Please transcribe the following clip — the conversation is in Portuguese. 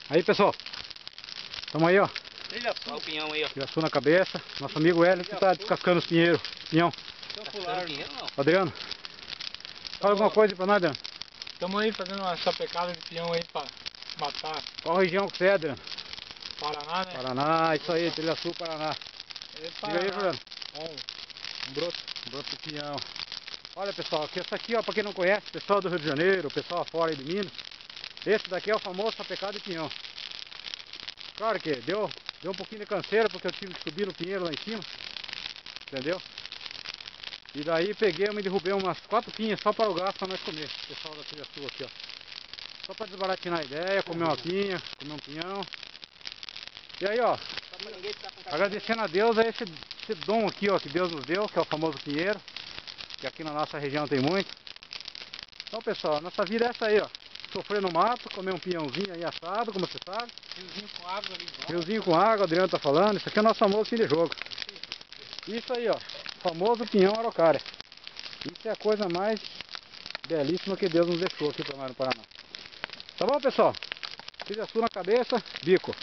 Aí pessoal, estamos aí ó, Olha o pinhão aí ó. Piraçu na cabeça. Nosso amigo Hélio que está descascando os pinheiros. Pinhão, Pinheiro não. Adriano, fala alguma coisa para nós, Adriano. Estamos aí fazendo uma sapecada de pinhão aí pra matar. Qual região que você é, Adriano? Paraná, né? Paraná, isso aí, Trilha Sul, Paraná. É Diga aí, Juliano. Um broto. Broto de pinhão. Olha pessoal, aqui, essa aqui ó, para quem não conhece, pessoal do Rio de Janeiro, pessoal fora aí de Minas, esse daqui é o famoso sapecado de pinhão. Claro que deu um pouquinho de canseira porque eu tive que subir no pinheiro lá em cima, entendeu? E daí peguei, eu me derrubei umas 4 pinhas só para o gasto para nós comer, pessoal da Trilha Sul aqui ó. Só para desbaratinar a ideia, comer uma pinha, comer um pinhão. E aí ó, agradecendo a Deus a esse dom aqui ó, que Deus nos deu, que é o famoso pinheiro, que aqui na nossa região tem muito. Então pessoal, nossa vida é essa aí ó, sofrer no mato, comer um pinhãozinho aí assado, como você sabe. Riozinho com água ali. Riozinho com água, o Adriano tá falando, isso aqui é o nosso famoso fim de jogo. Isso aí ó, famoso pinhão araucária. Isso é a coisa mais belíssima que Deus nos deixou aqui para nós no Paraná. Tá bom pessoal? Trilha Sul na cabeça, bico.